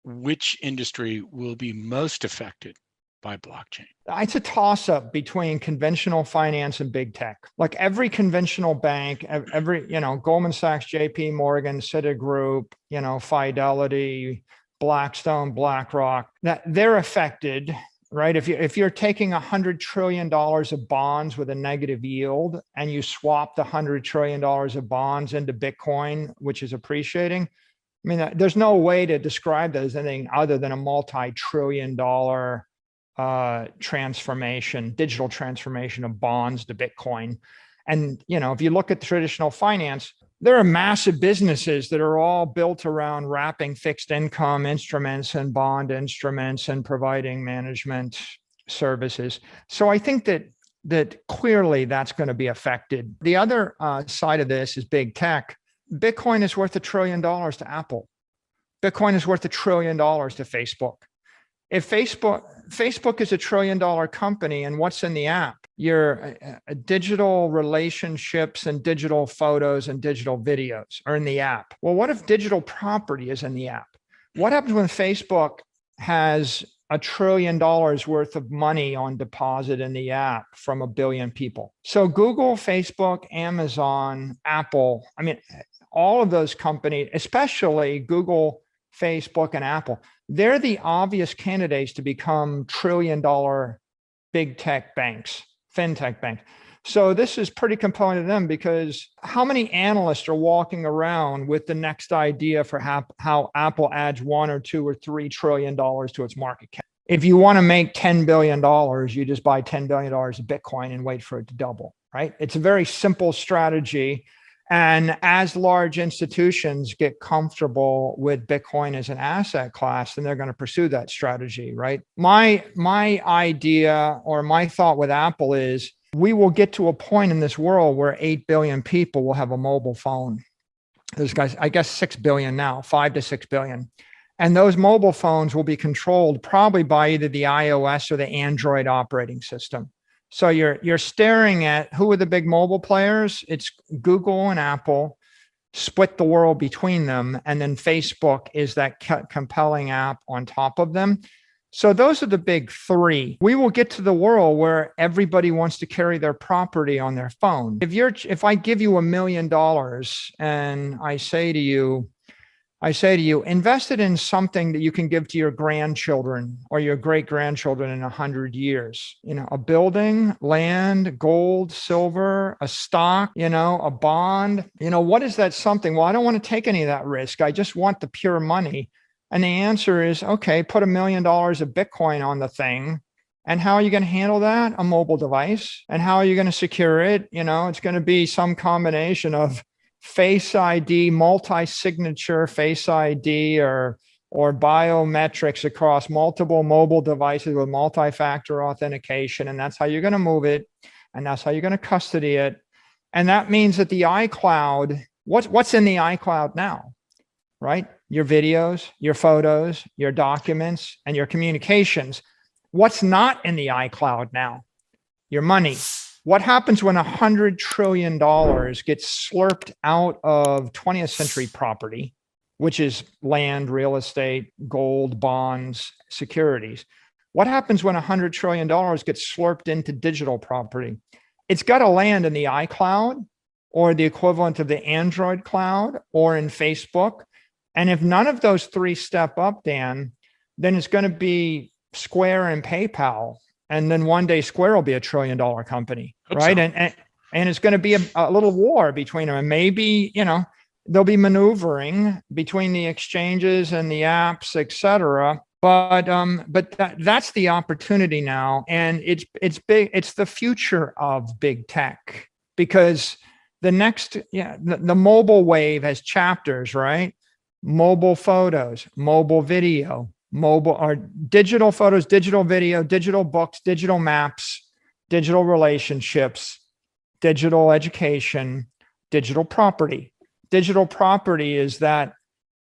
which industry will be most affected by blockchain? It's a toss-up between conventional finance and big tech. Like every conventional bank, every, Goldman Sachs, JP Morgan, Citigroup, Fidelity, Blackstone, BlackRock, that they're affected, right? If you're taking $100 trillion of bonds with a negative yield and you swap the $100 trillion of bonds into Bitcoin, which is appreciating, I mean, there's no way to describe that as anything other than a multi-trillion-dollar transformation, digital transformation of bonds to Bitcoin. And, if you look at traditional finance, there are massive businesses that are all built around wrapping fixed income instruments and bond instruments and providing management services. So I think that clearly that's going to be affected. The other side of this is big tech. Bitcoin is worth $1 trillion to Apple. Bitcoin is worth $1 trillion to Facebook. If Facebook is $1 trillion company, and what's in the app? Your digital relationships and digital photos and digital videos are in the app. Well, what if digital property is in the app? What happens when Facebook has $1 trillion worth of money on deposit in the app from 1 billion people? So Google, Facebook, Amazon, Apple, I mean, all of those companies, especially Google, Facebook, and Apple, they're the obvious candidates to become $1 trillion big tech banks, fintech banks. So this is pretty compelling to them, because how many analysts are walking around with the next idea for how Apple adds $1 or $2 or $3 trillion to its market cap? If you want to make $10 billion, you just buy $10 billion of Bitcoin and wait for it to double, right? It's a very simple strategy. And as large institutions get comfortable with Bitcoin as an asset class, then they're going to pursue that strategy, right? My idea or my thought with Apple is we will get to a point in this world where 8 billion people will have a mobile phone. There's guys, I guess 6 billion now, 5 to 6 billion. And those mobile phones will be controlled probably by either the iOS or the Android operating system. So you're staring at who are the big mobile players? It's Google and Apple, split the world between them. And then Facebook is that compelling app on top of them. So those are the big three. We will get to the world where everybody wants to carry their property on their phone. If I give you $1 million and I say to you, invest it in something that you can give to your grandchildren or your great-grandchildren in 100 years. A building, land, gold, silver, a stock, a bond. What is that something? Well, I don't want to take any of that risk. I just want the pure money. And the answer is, okay, put $1 million of Bitcoin on the thing. And how are you going to handle that? A mobile device. And how are you going to secure it? It's going to be some combination of Face ID, multi-signature Face ID, or biometrics across multiple mobile devices with multi-factor authentication. And that's how you're going to move it. And that's how you're going to custody it. And that means that the iCloud, what's in the iCloud now, right? Your videos, your photos, your documents, and your communications. What's not in the iCloud now? Your money. What happens when $100 trillion gets slurped out of 20th century property, which is land, real estate, gold, bonds, securities? What happens when $100 trillion gets slurped into digital property? It's got to land in the iCloud or the equivalent of the Android cloud or in Facebook. And if none of those three step up, Dan, then it's going to be Square and PayPal. And then one day Square will be $1 trillion company, right? So. And it's going to be a little war between them. And maybe, there'll be maneuvering between the exchanges and the apps, et cetera. But that's the opportunity now. And it's big. It's the future of big tech, because the mobile wave has chapters, right? Mobile photos, mobile video, mobile or digital photos, digital video, digital books, digital maps, digital relationships, digital education, digital property. Digital property is that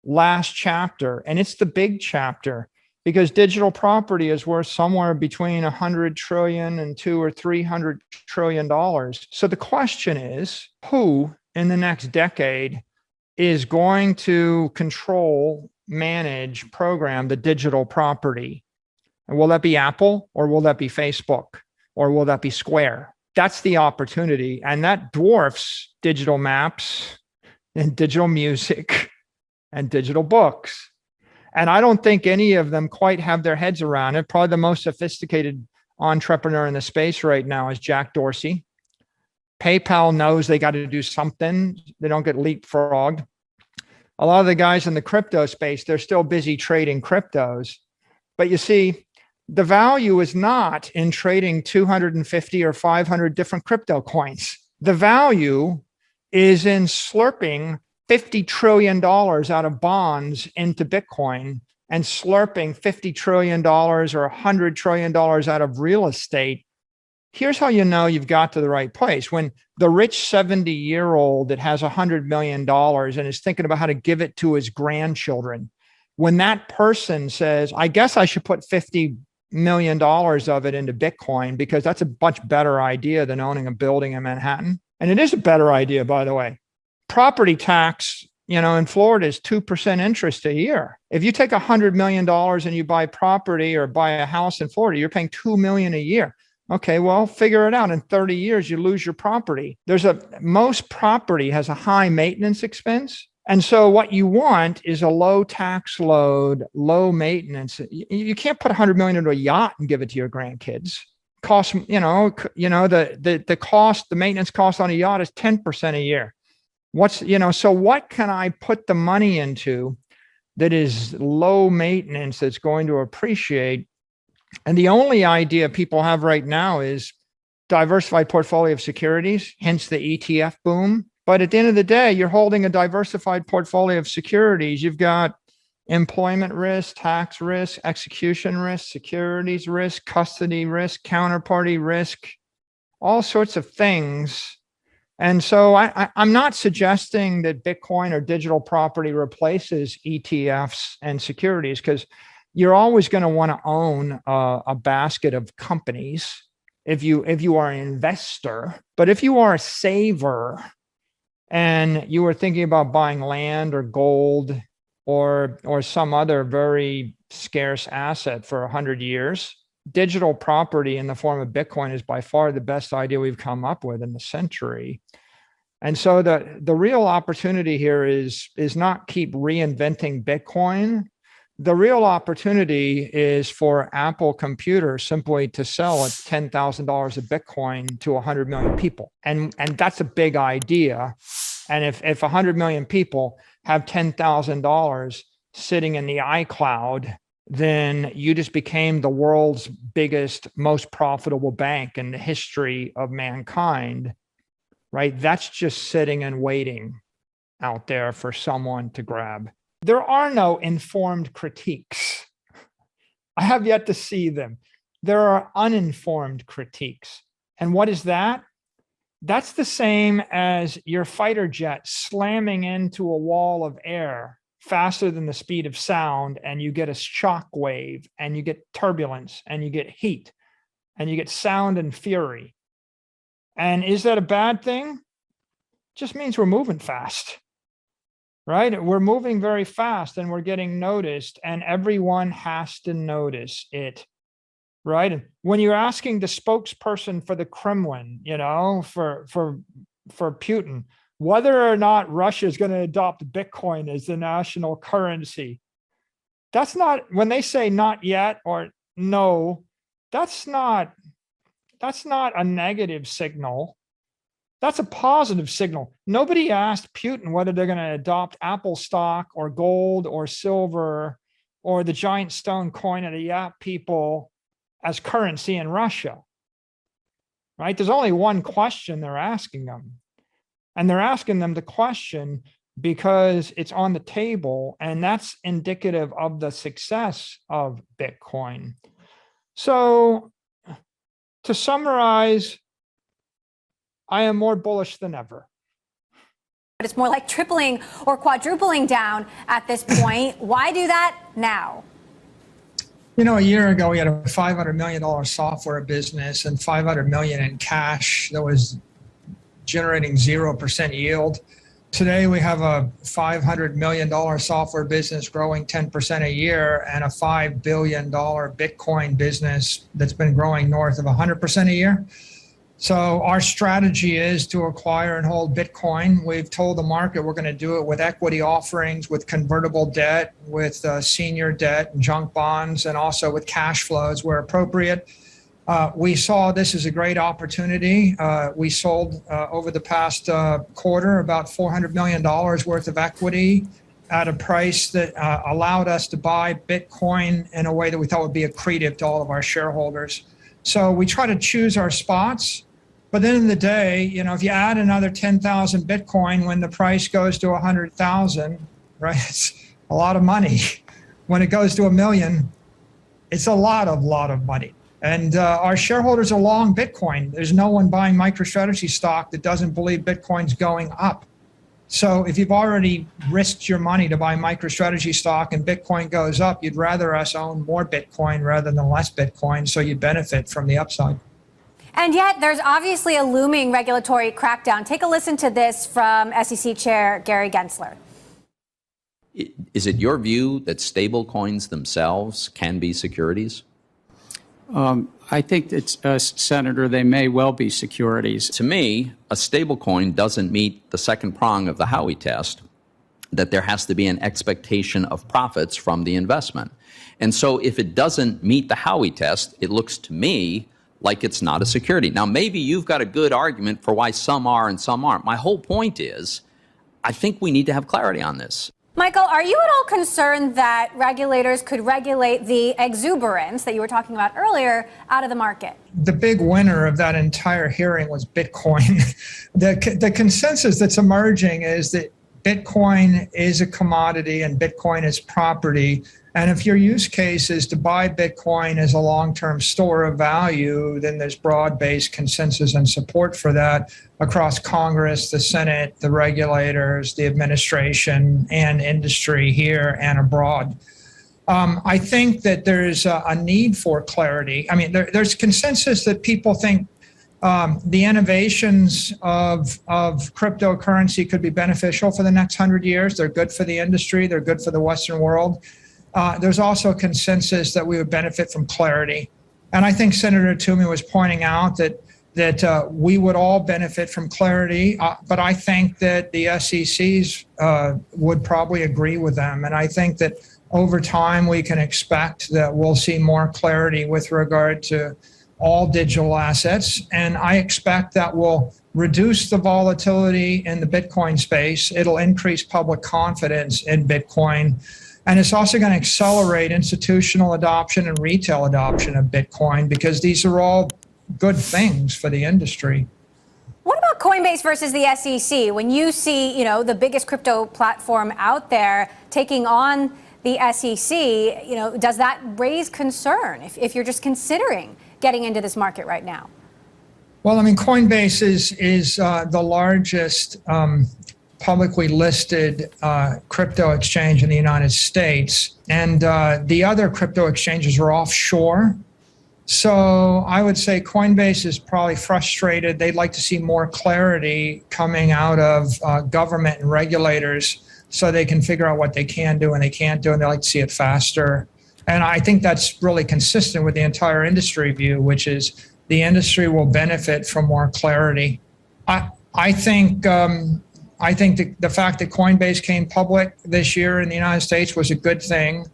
last chapter, and it's the big chapter, because digital property is worth somewhere between 100 trillion and $200 or $300 trillion. So the question is, who in the next decade is going to control manage, program the digital property? And will that be Apple, or will that be Facebook, or will that be Square? That's the opportunity. And that dwarfs digital maps and digital music and digital books. And I don't think any of them quite have their heads around it. Probably the most sophisticated entrepreneur in the space right now is Jack Dorsey. PayPal knows they got to do something. They don't get leapfrogged. A lot of the guys in the crypto space, they're still busy trading cryptos. But you see, the value is not in trading 250 or 500 different crypto coins. The value is in slurping $50 trillion out of bonds into Bitcoin and slurping $50 trillion or $100 trillion out of real estate. Here's how you know you've got to the right place. When the rich 70-year-old that has $100 million and is thinking about how to give it to his grandchildren, when that person says, I guess I should put $50 million of it into Bitcoin because that's a much better idea than owning a building in Manhattan. And it is a better idea, by the way. Property tax, in Florida is 2% interest a year. If you take $100 million and you buy property or buy a house in Florida, you're paying $2 million a year. Okay, well, figure it out. In 30 years, you lose your property. Most property has a high maintenance expense. And so what you want is a low tax load, low maintenance. You can't put $100 million into a yacht and give it to your grandkids. Cost, the cost, the maintenance cost on a yacht is 10% a year. So what can I put the money into that is low maintenance, that's going to appreciate? And the only idea people have right now is diversified portfolio of securities, hence the ETF boom. But at the end of the day, you're holding a diversified portfolio of securities. You've got employment risk, tax risk, execution risk, securities risk, custody risk, counterparty risk, all sorts of things. And so I'm not suggesting that Bitcoin or digital property replaces ETFs and securities, because you're always going to want to own a basket of companies if you are an investor. But if you are a saver and you were thinking about buying land or gold or some other very scarce asset for 100 years, digital property in the form of Bitcoin is by far the best idea we've come up with in the century. And so the real opportunity here is not keep reinventing Bitcoin. The real opportunity is for Apple Computer simply to sell at $10,000 of Bitcoin to 100 million people. And that's a big idea. And if 100 million people have $10,000 sitting in the iCloud, then you just became the world's biggest, most profitable bank in the history of mankind, right? That's just sitting and waiting out there for someone to grab. There are no informed critiques. I have yet to see them. There are uninformed critiques. And what is that? That's the same as your fighter jet slamming into a wall of air faster than the speed of sound, and you get a shock wave, and you get turbulence, and you get heat, and you get sound and fury. And is that a bad thing? It just means we're moving fast. Right? We're moving very fast and we're getting noticed, and everyone has to notice it. Right? And when you're asking the spokesperson for the Kremlin, for Putin, whether or not Russia is going to adopt Bitcoin as the national currency, that's not, when they say not yet or no, that's not a negative signal. That's a positive signal. Nobody asked Putin whether they're going to adopt Apple stock or gold or silver or the giant stone coin of the Yap people as currency in Russia, right? There's only one question they're asking them. And they're asking them the question because it's on the table, and that's indicative of the success of Bitcoin. So to summarize, I am more bullish than ever. But it's more like tripling or quadrupling down at this point. Why do that now? A year ago, we had a $500 million software business and $500 million in cash that was generating 0% yield. Today, we have a $500 million software business growing 10% a year and a $5 billion Bitcoin business that's been growing north of 100% a year. So our strategy is to acquire and hold Bitcoin. We've told the market we're going to do it with equity offerings, with convertible debt, with senior debt and junk bonds, and also with cash flows where appropriate. We saw this as a great opportunity. We sold over the past quarter about $400 million worth of equity at a price that allowed us to buy Bitcoin in a way that we thought would be accretive to all of our shareholders. So we try to choose our spots. But at the end of the day, you know, if you add another 10,000 Bitcoin when the price goes to 100,000, right, it's a lot of money. When it goes to 1 million, it's a lot of money. And our shareholders are long Bitcoin. There's no one buying MicroStrategy stock that doesn't believe Bitcoin's going up. So if you've already risked your money to buy MicroStrategy stock and Bitcoin goes up, you'd rather us own more Bitcoin rather than less Bitcoin, so you benefit from the upside. And yet there's obviously a looming regulatory crackdown. Take a listen to this from SEC Chair Gary Gensler. Is it your view that stable coins themselves can be securities? I think that, Senator, they may well be securities. To me, a stable coin doesn't meet the second prong of the Howey test, that there has to be an expectation of profits from the investment. And so if it doesn't meet the Howey test, it looks to me like it's not a security. Now, maybe you've got a good argument for why some are and some aren't. My whole point is, I think we need to have clarity on this. Michael, are you at all concerned that regulators could regulate the exuberance that you were talking about earlier out of the market? The big winner of that entire hearing was Bitcoin. The consensus that's emerging is that Bitcoin is a commodity and Bitcoin is property. And if your use case is to buy Bitcoin as a long-term store of value, then there's broad-based consensus and support for that across Congress, the Senate, the regulators, the administration, and industry here and abroad. I think that there's a need for clarity. I mean, there's consensus that people think the innovations of cryptocurrency could be beneficial for the next 100 years. They're good for the industry. They're good for the Western world. There's also consensus that we would benefit from clarity. And I think Senator Toomey was pointing out that we would all benefit from clarity, but I think that the SECs would probably agree with them. And I think that over time we can expect that we'll see more clarity with regard to all digital assets. And I expect that will reduce the volatility in the Bitcoin space. It'll increase public confidence in Bitcoin. And it's also going to accelerate institutional adoption and retail adoption of Bitcoin, because these are all good things for the industry. What about Coinbase versus the SEC? When you see, you know, the biggest crypto platform out there taking on the SEC, you know, does that raise concern if you're just considering getting into this market right now? Well, I mean, Coinbase is the largest publicly listed crypto exchange in the United States, and the other crypto exchanges are offshore. So I would say Coinbase is probably frustrated. They'd like to see more clarity coming out of government and regulators so they can figure out what they can do and they can't do, and they like to see it faster. And I think that's really consistent with the entire industry view, which is the industry will benefit from more clarity. I think the fact that Coinbase came public this year in the United States was a good thing.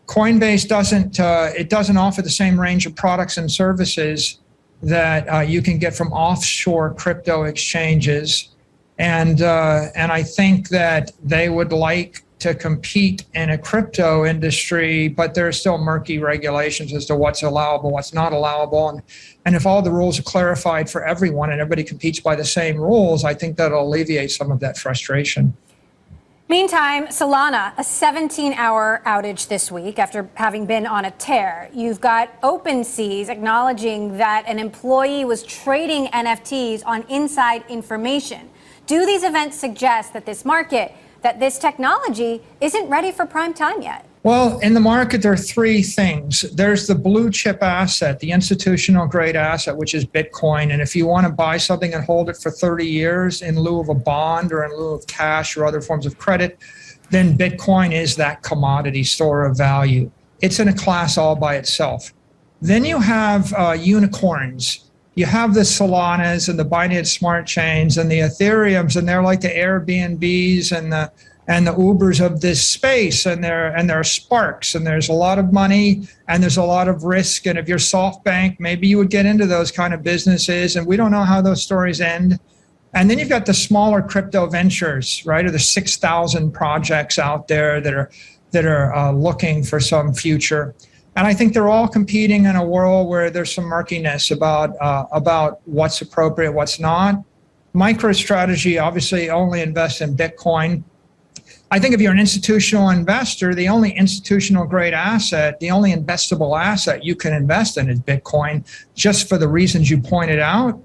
Coinbase doesn't offer the same range of products and services that you can get from offshore crypto exchanges, and I think that they would like to compete in a crypto industry, but there are still murky regulations as to what's allowable, what's not allowable. And if all the rules are clarified for everyone and everybody competes by the same rules, I think that'll alleviate some of that frustration. Meantime, Solana, a 17-hour outage this week after having been on a tear. You've got OpenSeas acknowledging that an employee was trading NFTs on inside information. Do these events suggest that this market, that this technology isn't ready for prime time yet? Well, in the market, there are three things. There's the blue chip asset, the institutional grade asset, which is Bitcoin. And if you want to buy something and hold it for 30 years in lieu of a bond or in lieu of cash or other forms of credit, then Bitcoin is that commodity store of value. It's in a class all by itself. Then you have unicorns. You have the Solanas and the Binance Smart Chains and the Ethereums, and they're like the Airbnbs and the Ubers of this space, and there are sparks, and there's a lot of money and there's a lot of risk. And if you're SoftBank, maybe you would get into those kind of businesses, and we don't know how those stories end. And then you've got the smaller crypto ventures, right? Or the 6,000 projects out there that are looking for some future. And I think they're all competing in a world where there's some murkiness about what's appropriate, what's not. MicroStrategy obviously only invests in Bitcoin. I think if you're an institutional investor, the only institutional grade asset, the only investable asset you can invest in is Bitcoin, just for the reasons you pointed out.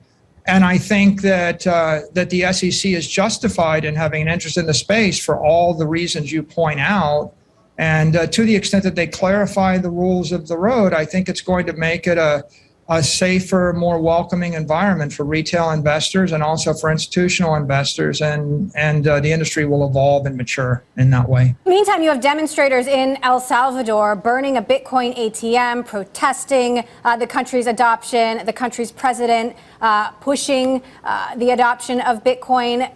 And I think that the SEC is justified in having an interest in the space for all the reasons you point out. And to the extent that they clarify the rules of the road, I think it's going to make it a safer, more welcoming environment for retail investors and also for institutional investors. And the industry will evolve and mature in that way. Meantime, you have demonstrators in El Salvador burning a Bitcoin ATM, protesting the country's adoption, the country's president pushing the adoption of Bitcoin.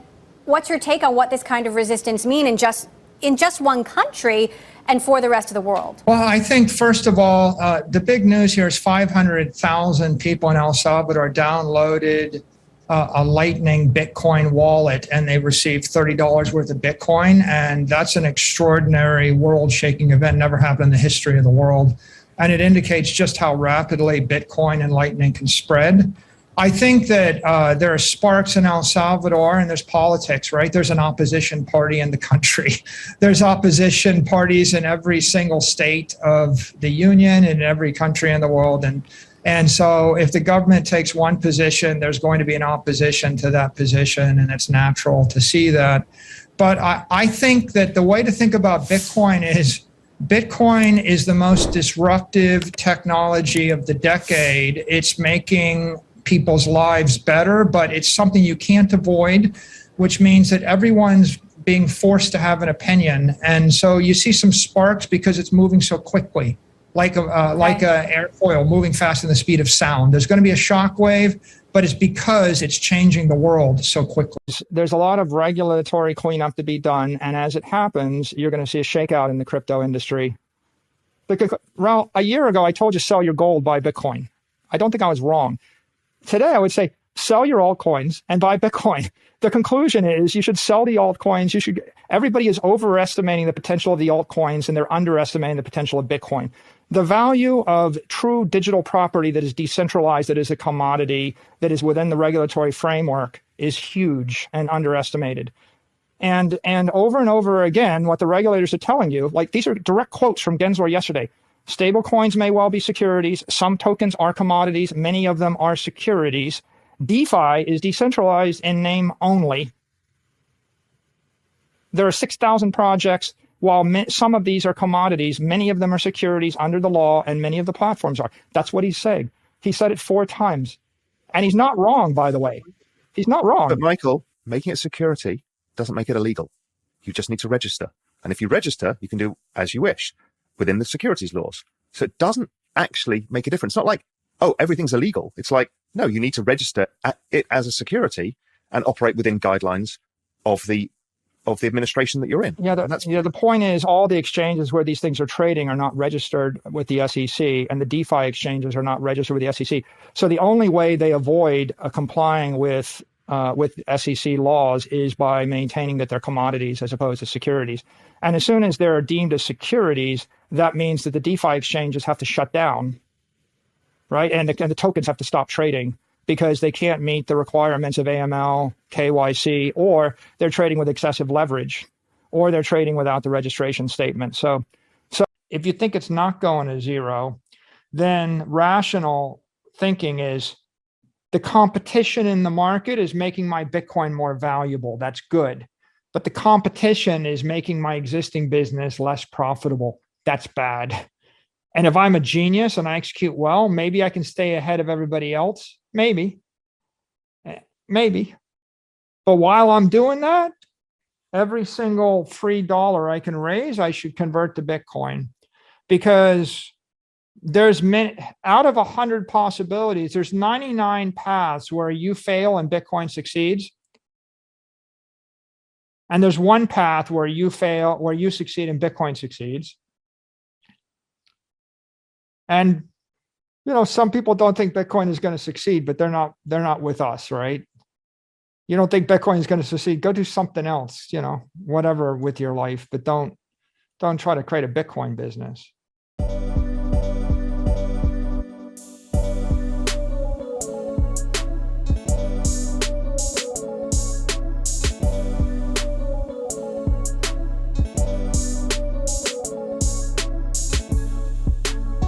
What's your take on what this kind of resistance means in just one country and for the rest of the world? Well, I think, first of all, the big news here is 500,000 people in El Salvador downloaded a Lightning Bitcoin wallet, and they received $30 worth of Bitcoin. And that's an extraordinary world-shaking event, never happened in the history of the world. And it indicates just how rapidly Bitcoin and Lightning can spread. I think that there are sparks in El Salvador, and there's politics, right? There's an opposition party in the country. There's opposition parties in every single state of the union and every country in the world. And so if the government takes one position, there's going to be an opposition to that position, and it's natural to see that. But I think that the way to think about Bitcoin is the most disruptive technology of the decade. It's making people's lives better, but it's something you can't avoid, which means that everyone's being forced to have an opinion. And so you see some sparks because it's moving so quickly, like a airfoil moving faster than the speed of sound. There's going to be a shock wave, but it's because it's changing the world so quickly. There's a lot of regulatory cleanup to be done, and as it happens, you're going to see a shakeout in the crypto industry. Because, Raul, a year ago, I told you sell your gold, buy Bitcoin. I don't think I was wrong. Today, I would say, sell your altcoins and buy Bitcoin. The conclusion is you should sell the altcoins. Everybody is overestimating the potential of the altcoins, and they're underestimating the potential of Bitcoin. The value of true digital property that is decentralized, that is a commodity, that is within the regulatory framework is huge and underestimated. And over again, what the regulators are telling you, like these are direct quotes from Gensler yesterday. Stable coins may well be securities. Some tokens are commodities. Many of them are securities. DeFi is decentralized in name only. There are 6,000 projects. While some of these are commodities, many of them are securities under the law, and many of the platforms are. That's what he's saying. He said it 4 times. And he's not wrong, by the way. He's not wrong. But Michael, making it security doesn't make it illegal. You just need to register. And if you register, you can do as you wish within the securities laws. So it doesn't actually make a difference. It's not like, oh, everything's illegal. It's like, no, you need to register it as a security and operate within guidelines of the administration that you're in. Yeah, the point is all the exchanges where these things are trading are not registered with the SEC, and the DeFi exchanges are not registered with the SEC. So the only way they avoid complying with SEC laws is by maintaining that they're commodities as opposed to securities. And as soon as they're deemed as securities, that means that the DeFi exchanges have to shut down, right? And the tokens have to stop trading because they can't meet the requirements of AML, KYC, or they're trading with excessive leverage, or they're trading without the registration statement. So if you think it's not going to zero, then rational thinking is the competition in the market is making my Bitcoin more valuable. That's good. But the competition is making my existing business less profitable. that's bad. And if I'm a genius and I execute well, maybe I can stay ahead of everybody else. Maybe. But while I'm doing that, every single free dollar I can raise, I should convert to Bitcoin, because there's out of 100 possibilities, there's 99 paths where you fail and Bitcoin succeeds. And there's one path where you fail, where you succeed and Bitcoin succeeds. And, you know, some people don't think Bitcoin is going to succeed, but they're not with us, right? You don't think Bitcoin is going to succeed, go do something else, you know, whatever with your life, but don't try to create a Bitcoin business.